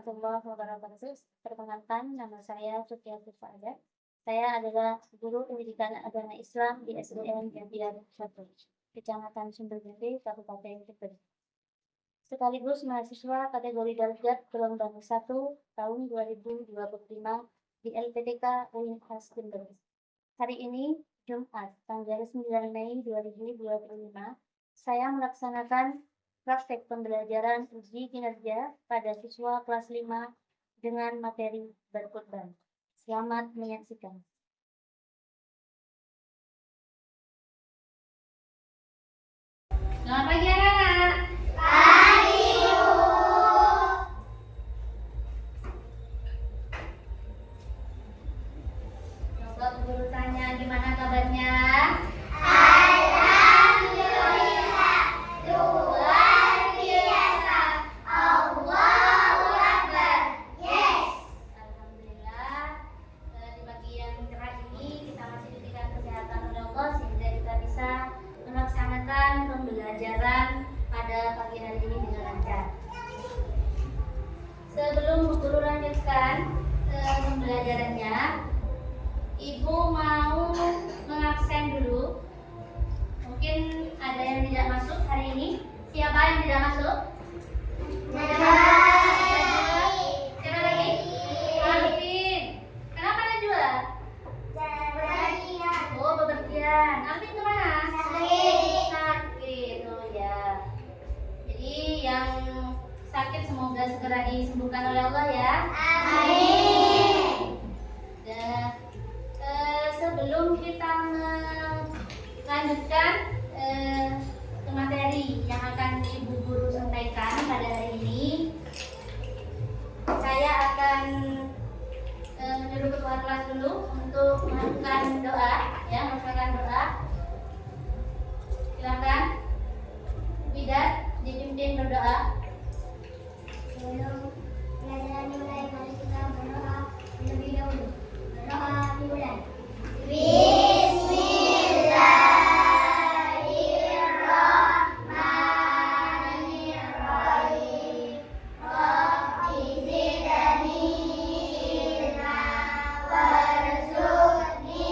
warahmatullahi wabarakatuh. Perkenalkan, nama saya Sukiati Fada. Saya adalah guru pendidikan agama Islam di SDN Gantian 1, Kecamatan Sumberjadi, Kabupaten Tebet. Sekaligus mahasiswa kategori darjat gelombang 1 tahun 2025 di LPTK Unhas Jember. Hari ini, Jumat, tanggal 9 Mei 2025, saya melaksanakan praktek pembelajaran uji kinerja pada siswa kelas 5 dengan materi berkorban. Selamat menyaksikan. Selamat pagi anak-anak. Pagi, Bu. Coba guru tanya gimana kabarnya? Alhamdulillah, luar biasa. Allahu Akbar. Yes. Alhamdulillah. Di pagi yang cerah ini kita masih diberikan kesehatan oleh Allah sehingga kita bisa melaksanakan pembelajaran pada pagi hari ini dengan lancar. Sebelum guru lanjutkan pembelajarannya, Ibu mau mengabsen dulu. Mungkin ada yang tidak masuk hari ini. Siapa yang tidak masuk? Siapa lagi? Alvin. Kenapa Najwa? Oh, bepergian. Alvin kemana? Sakit. Oh ya. Jadi yang sakit semoga segera disembuhkan oleh Allah ya. Amin. Dan sebelum kita melanjutkan ke materi yang akan Ibu Guru sampaikan pada hari ini, saya akan menyuruh ketua kelas dulu untuk melakukan doa, ya, melakukan doa. Silakan, Widat, dipimpin berdoa. Sebelum pelajaran dimulai, mari kita berdoa terlebih dahulu. Berdoa dimulai. Bismillahirrahmanirrahim. Rabbi zidni ilma warzuqni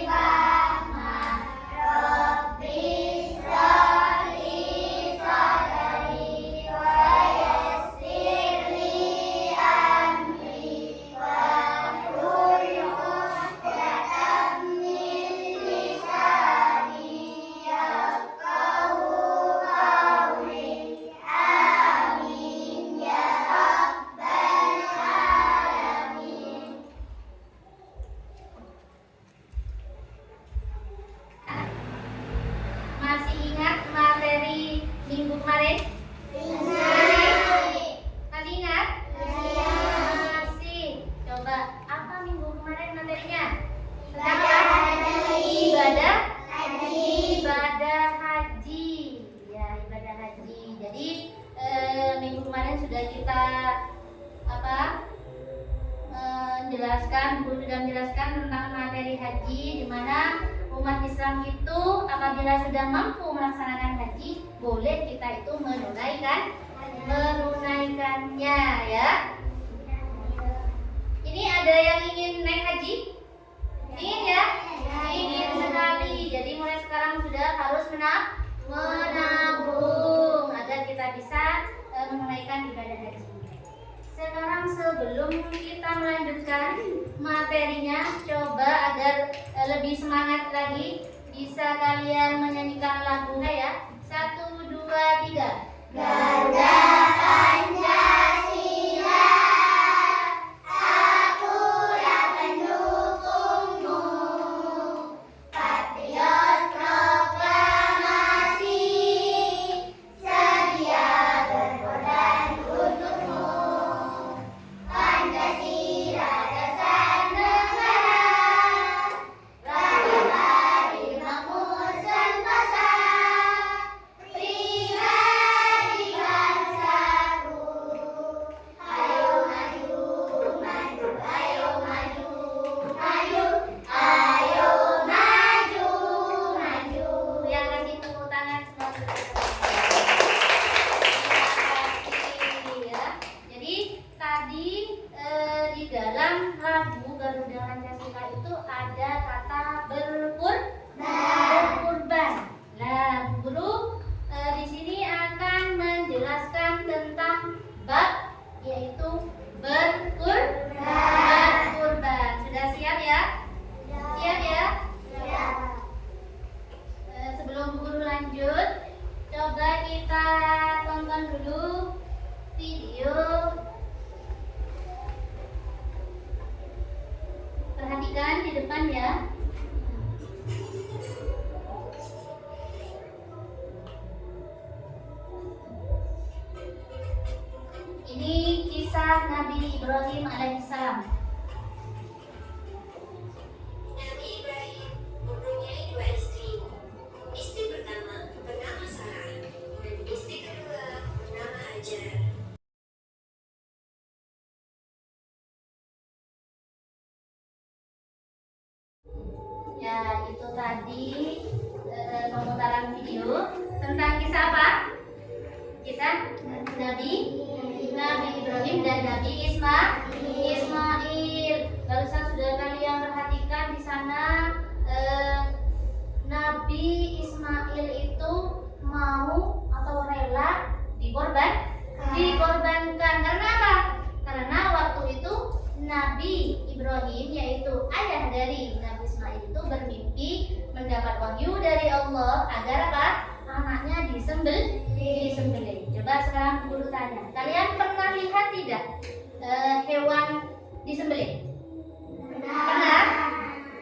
fahma. Rabbi shrah li sadri wa yassir li amri wahlul 'uqdatam min lisani yafqahu qawli. Amin ya rabbal alamin. Masih ingat materi minggu kemarin? Masih ingat? Masih. Coba, apa minggu kemarin materinya? Tentang apa? Ibadah haji. Ya, ibadah haji. Jadi minggu kemarin sudah kita menjelaskan, Guru sudah menjelaskan tentang materi haji, di mana umat Islam itu apabila sudah mampu melaksanakan haji, boleh kita itu menunaikannya, ya. Ini ada yang ingin naik haji? Ingin ya? Ingin sekali. Jadi mulai sekarang sudah harus menabung agar kita bisa menunaikan ibadah haji. Sekarang sebelum kita melanjutkan materinya, coba agar lebih semangat lagi, bisa kalian menyanyikan lagunya ya. 1, 2, 3. Garuda Pancasila, akulah pendukungmu. Patriot proklamasi, sedia berkorban untukmu. Pancasila dasar negara, lahirlah di makmur sentosa. Pribadi Nabi Ibrahim alaihissalam. Nabi Ibrahim mempunyai dua istri. Istri pertama bernama Sarah dan istri kedua bernama Hajar. Ya, itu tadi pemutaran video tentang kisah apa? Kisah Nabi Ibrahim dan Nabi Ismail. Barusan sudah kalian perhatikan di sana Nabi Ismail itu mau atau rela dikorbankan karena apa? Karena waktu itu Nabi Ibrahim, yaitu ayah dari Nabi Ismail, itu bermimpi mendapat wahyu dari Allah agar apa? Anaknya disembelih. Coba sekarang guru tanya, kalian pernah lihat tidak hewan disembelih? Pernah?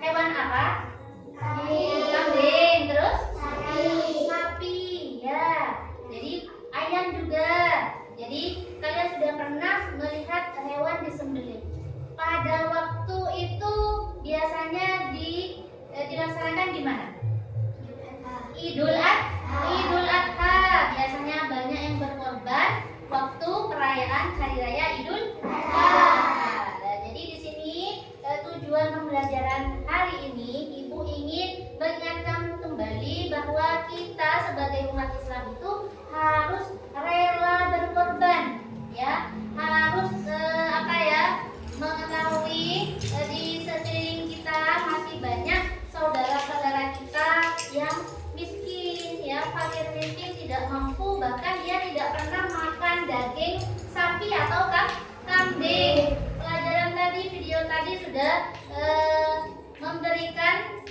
Hewan apa? Kambing, terus? Sapi, ya. Jadi ayam juga. Jadi kalian sudah pernah melihat hewan disembelih. Pada waktu itu biasanya dilaksanakan di mana? Idul Adha. Biasanya banyak yang berkorban waktu perayaan hari raya Idul Adha. Nah, jadi di sini tujuan pembelajaran hari ini Ibu ingin mengingatkan kembali bahwa kita sebagai umat Islam itu harus rela berkorban, ya. Harus mengetahui di sekeliling kita masih banyak saudara-saudara kita yang miskin, ya, fakir miskin, tidak mampu, bahkan dia tidak pernah makan daging sapi atau kambing. Pelajaran tadi, video tadi sudah memberikan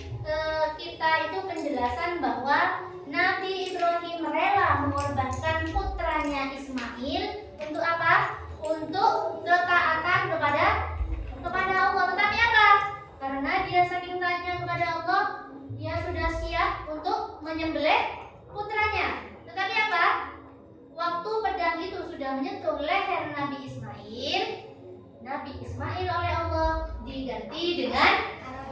kita itu penjelasan bahwa Nabi Ibrahim rela mengorbankan putranya Ismail untuk apa? Untuk ketaatan kepada Allah. Tetapi apa? Karena dia saking taatnya kepada Allah, dia sudah siap untuk menyembelih putranya. Tetapi apa? Waktu pedang itu sudah menyentuh leher Nabi Ismail oleh Allah diganti dengan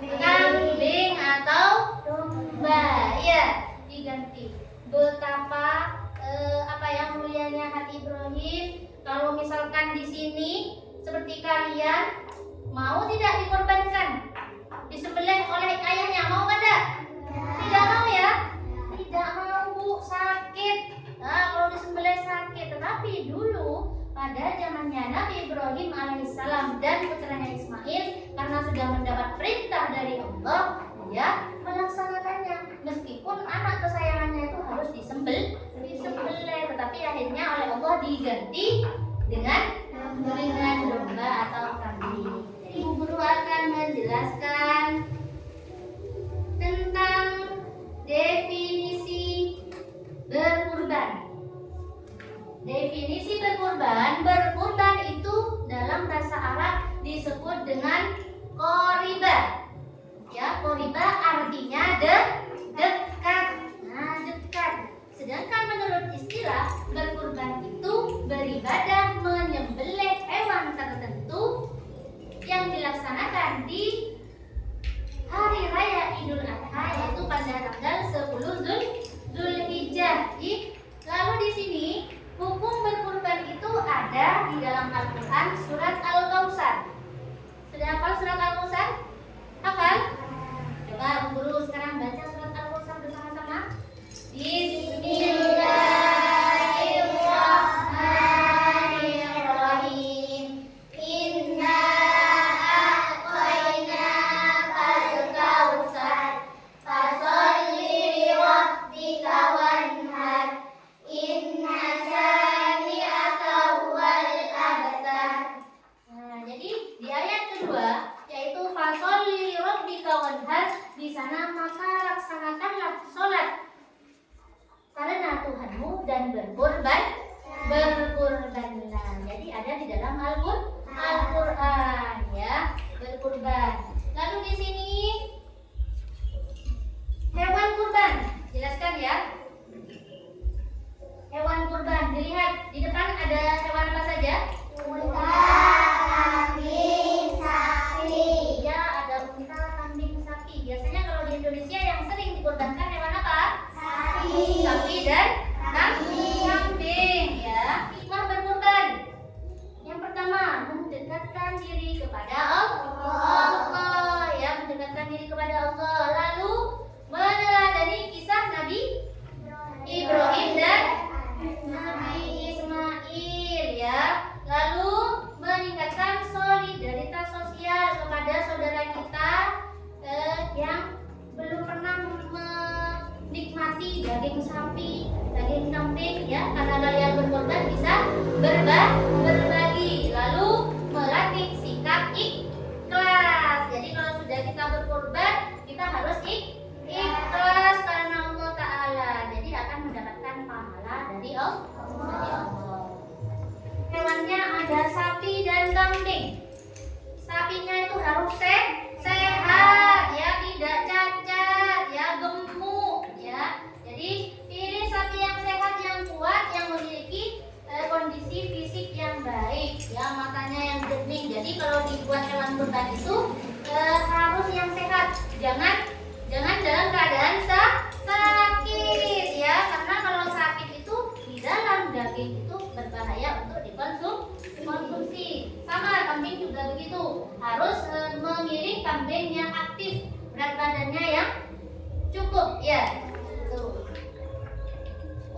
kambing atau domba. Ya, diganti. Betapa mulianya hati Ibrahim. Kalau misalkan di sini seperti kalian, mau tidak dikorbankan, disembelih oleh ayahnya, mau tidak? Tidak mau, ya? Tidak mau, Bu, sakit. Nah, kalau disembelih sakit. Tetapi dulu pada zamannya Nabi Ibrahim alaihissalam dan putranya Ismail, karena sudah mendapat perintah dari Allah, dia melaksanakannya. Meskipun anak kesayangannya itu harus disembelih, tetapi akhirnya oleh Allah diganti dengan domba atau kambing. Ibu guru akan menjelaskan tentang definisi berkurban. Definisi berkurban itu dalam bahasa Arab disebut dengan qoriba. Ya, qoriba artinya dekat. Nah, dekat. Sedangkan menurut istilah berkurban itu beribadah menyembelih hewan tertentu yang dilaksanakan di hari raya Idul Adha, yaitu pada tanggal 10 Zulhijjah. Lalu di sini hukum berkurban itu ada di dalam Al-Quran surat Al-Kautsar. Sudah hafal surat Al-Kautsar? Hafal? Coba guru sekarang baca surat Al-Kautsar bersama-sama. Bismillahirrahmanirrahim. Inna a'tainakal kautsar fasholli lirabbika wanhar. Inna syani'aka huwal abtar. Nah, jadi di ayat kedua, yaitu fasholli lirabbika wanhar, di sana maka laksanakanlah sholat karena Tuhanmu dan berkurbanlah. Jadi ada di dalam Al-Qur'an, ya, berkurban. Lalu di sini hewan kurban, jelaskan ya. Hewan kurban, dilihat di depan ada hewan apa saja? Unta, daging sapi, daging kambing ya, karena kalian berkorban bisa berbagi. Lalu melatih sikap ikhlas. Jadi kalau sudah kita berkorban, kita harus ikhlas karena Allah Ta'ala. Jadi akan mendapatkan pahala dari Allah. Hewannya ada sapi dan kambing. Sapinya itu harus sehat, ya, tidak cacat, ya, gemuk, ya. Jadi pilih sapi yang sehat, yang kuat, yang memiliki kondisi fisik yang baik, ya, matanya yang jernih. Jadi kalau dibuat hewan kurban itu harus yang sehat, jangan dalam keadaan sakit, ya, karena kalau sakit itu di dalam daging itu berbahaya untuk dikonsumsi. Sama kambing juga begitu, harus memilih kambing yang aktif, berat badannya yang cukup, ya. Tuh.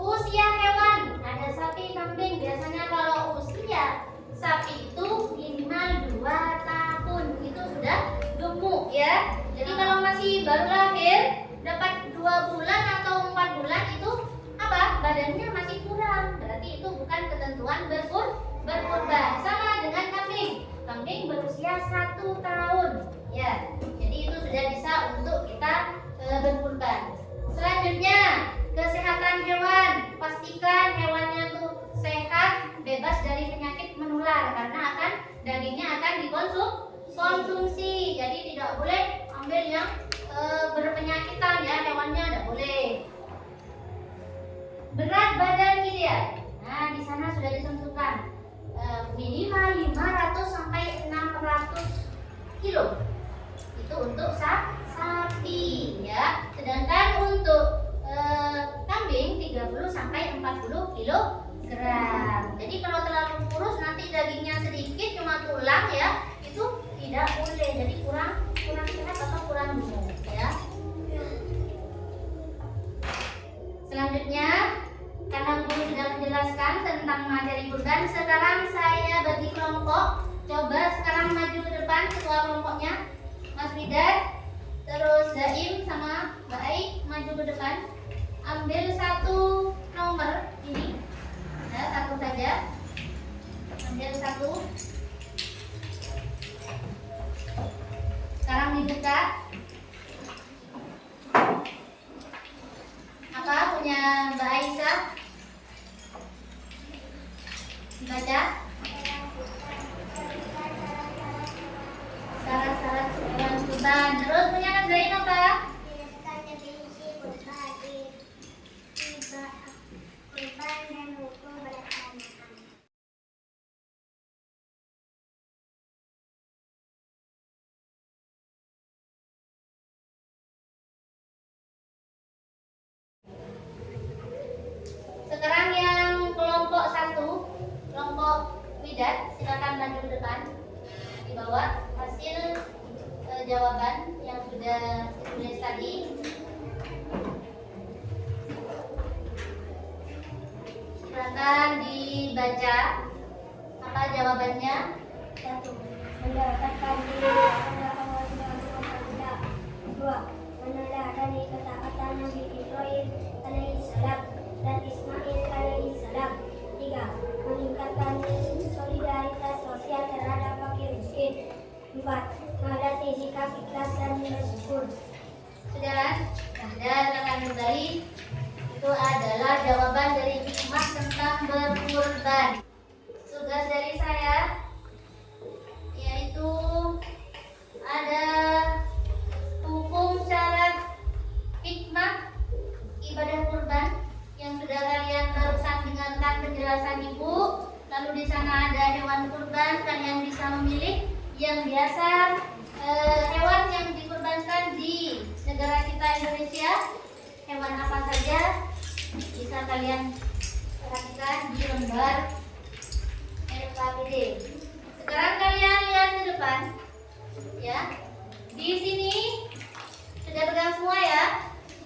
Usia hewan, ada sapi, kambing. Biasanya kalau usia sapi itu minimal 2 tahun, itu sudah gemuk, ya. Jadi kalau masih baru lahir, dapat 2 bulan atau 4 bulan itu apa? Badannya masih kurang, berarti itu bukan ketentuan berkurban. Sama dengan kambing. Kambing berusia 1 tahun, ya. Jadi itu sudah bisa untuk kita berkurban. Selanjutnya, kesehatan hewan. Pastikan hewannya tuh sehat, bebas dari penyakit menular, karena dagingnya akan dikonsumsi. Jadi tidak boleh ambil yang berpenyakitan, ya, hewannya tidak boleh. Berat badan ideal. Nah, di sana sudah ditentukan minimal 500 sampai 600 kilo. Itu untuk sapi, ya. Sedangkan untuk kambing 30 sampai 40 kilogram. Jadi kalau terlalu kurus nanti dagingnya sedikit cuma tulang, ya, itu tidak boleh. Jadi kurang sehat atau kurang gemuk, ya. Selanjutnya, karena guru sudah menjelaskan tentang materi kurban, sekarang saya bagi kelompok. Coba sekarang maju ke depan ketua kelompoknya, Mas Widat, terus Zaim sama Mbak Aik maju ke depan. Ambil 1 nomor ini, ya, 1 saja. Ambil 1. Sekarang dibuka. Apa punya Mbak Aisyah? Dibaca. Syarat-syarat hewan kurban. Terus punya Kak Zain apa? Sekarang yang kelompok 1, kelompok Widat, silakan maju ke depan. Dibawa hasil jawaban yang sudah ditulis tadi. Silakan dibaca apa jawabannya. 1. Mendapatkan diri kepada Allah Subhanahu wa Ta'ala. 2. Meneladani ketaatan Nabi Ibrahim alaihissalam dan Ismail alaihissalam. 3. Meningkatkan solidaritas sosial terhadap fakir miskin. 4. Melatih sikap ikhlas dan bersyukur. Sudah? Nah, dan akan kembali. Itu adalah jawaban dari hikmah tentang berkurban. Tugas dari saya yaitu ada hukum syarat hikmah ibadah kurban yang sudah kalian barusan dengarkan penjelasan Ibu. Lalu di sana ada hewan kurban, kalian bisa memilih yang biasa hewan yang dikurbankan di negara kita Indonesia. Hewan apa saja bisa kalian perhatikan di lembar RKPD. Sekarang kalian lihat ke depan, ya. Di sini sudah pegang semua, ya.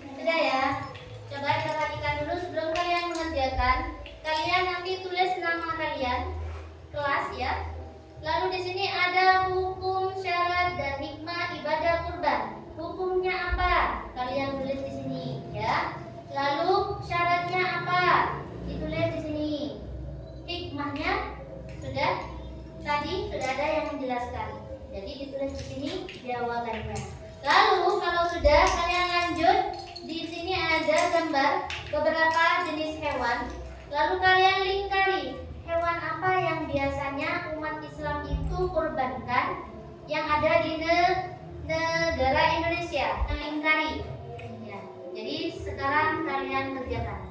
Sudah, ya. Coba diperhatikan dulu sebelum kalian mengerjakan. Kalian nanti tulis nama kalian, kelas, ya. Lalu di sini ada hukum, syarat, dan hikmah ibadah kurban. Hukumnya apa? Kalian tulis di sini, ya. Lalu beberapa jenis hewan. Lalu kalian lingkari hewan apa yang biasanya umat Islam itu kurbankan yang ada di negara Indonesia. Lingkari. Ya. Jadi sekarang kalian kerjakan.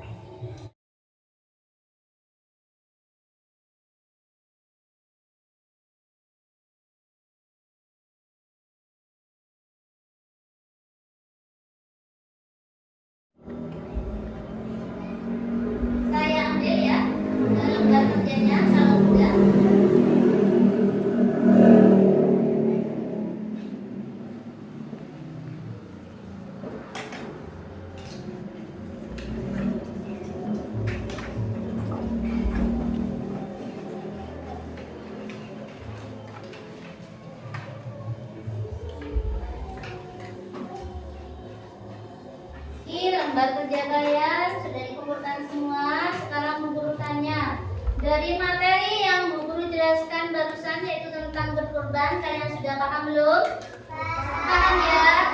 Saya ambil ya lembar kerjanya kalau sudah. Di lembar kerja kalian sudah dikumpulkan semua. Sekarang Bu Guru tanya, dari materi yang Bu Guru jelaskan barusan yaitu tentang berkurban, kalian sudah paham belum? Paham ya?